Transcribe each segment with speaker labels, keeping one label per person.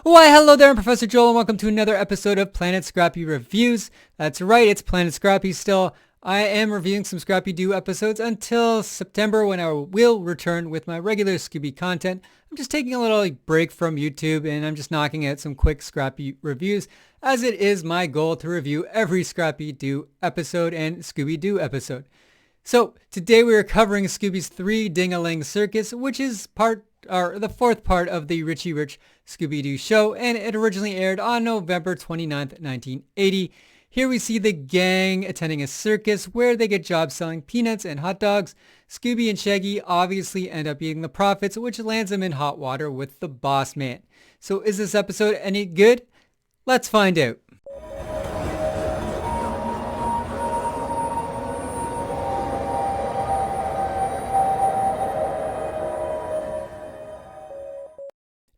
Speaker 1: Why, hello there, I'm Professor Joel, and welcome to another episode of Planet Scrappy Reviews. That's right, it's Planet Scrappy still. I am reviewing some Scrappy-Doo episodes until September when I will return with my regular Scooby content. I'm just taking a little break from YouTube and I'm just knocking out some quick Scrappy reviews, as it is my goal to review every Scrappy-Doo episode and Scooby-Doo episode. So today we are covering Scooby's 3 Ding-A-Ling Circus, which is the fourth part of the Richie Rich Scooby-Doo Show, and it originally aired on November 29th, 1980. Here we see the gang attending a circus where they get jobs selling peanuts and hot dogs. Scooby and Shaggy obviously end up eating the profits, which lands them in hot water with the boss man. So is this episode any good? Let's find out.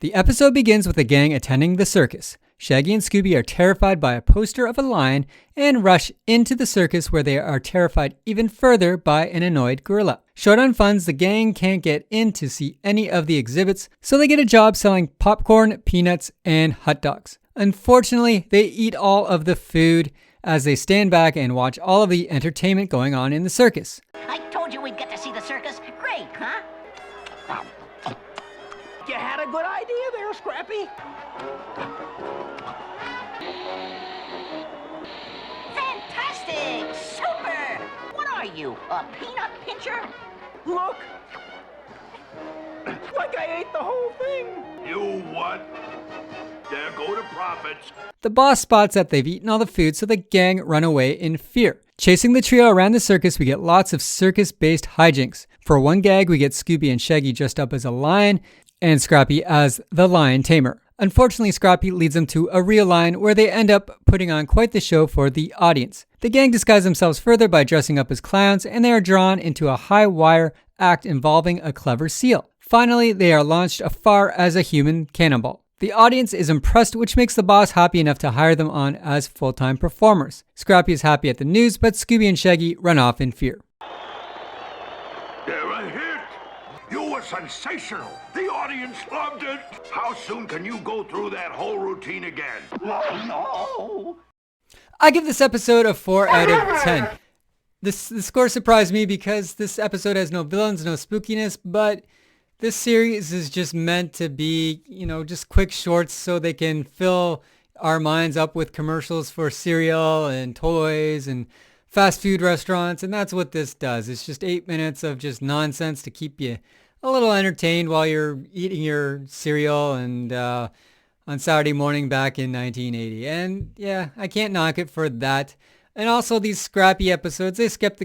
Speaker 1: The episode begins with the gang attending the circus. Shaggy and Scooby are terrified by a poster of a lion and rush into the circus, where they are terrified even further by an annoyed gorilla. Short on funds, the gang can't get in to see any of the exhibits, so they get a job selling popcorn, peanuts, and hot dogs. Unfortunately, they eat all of the food as they stand back and watch all of the entertainment going on in the circus.
Speaker 2: I told you we'd get to see the circus. Great, huh?
Speaker 3: You had a good idea there, Scrappy.
Speaker 2: Fantastic! Super! What are you, a peanut pincher?
Speaker 3: Look! Like I ate the whole thing.
Speaker 4: You what? There go the profits.
Speaker 1: The boss spots that they've eaten all the food, so the gang run away in fear. Chasing the trio around the circus, we get lots of circus-based hijinks. For one gag, we get Scooby and Shaggy dressed up as a lion, and Scrappy as the lion tamer. Unfortunately, Scrappy leads them to a real lion, where they end up putting on quite the show for the audience. The gang disguise themselves further by dressing up as clowns, and they are drawn into a high wire act involving a clever seal. Finally, they are launched afar as a human cannonball. The audience is impressed, which makes the boss happy enough to hire them on as full-time performers. Scrappy is happy at the news, but Scooby and Shaggy run off in fear.
Speaker 4: They're a hit. You were sensational. The audience loved it. How soon can you go through that whole routine again?
Speaker 3: Oh, no.
Speaker 1: I give this episode a 4 out of 10. The score surprised me because this episode has no villains, no spookiness, but this series is just meant to be, just quick shorts so they can fill our minds up with commercials for cereal and toys and fast food restaurants, and that's what this does. It's just 8 minutes of just nonsense to keep you a little entertained while you're eating your cereal and on Saturday morning back in 1980. And yeah, I can't knock it for that. And also these Scrappy episodes, they kept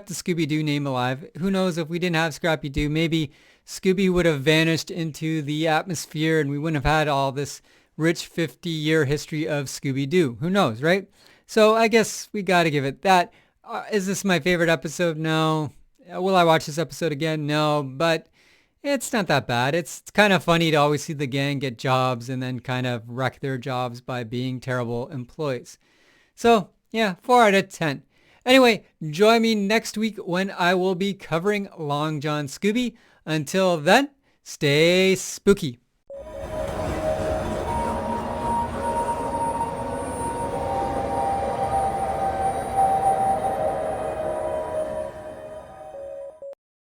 Speaker 1: the Scooby-Doo name alive. Who knows, if we didn't have Scrappy-Doo, maybe Scooby would have vanished into the atmosphere and we wouldn't have had all this rich 50-year history of Scooby-Doo. Who knows, right? So I guess we got to give it that. Is this my favorite episode? No. Will I watch this episode again? No. But it's not that bad. It's kind of funny to always see the gang get jobs and then kind of wreck their jobs by being terrible employees. So yeah, 4 out of 10. Anyway, join me next week when I will be covering Long John Scooby. Until then, stay spooky.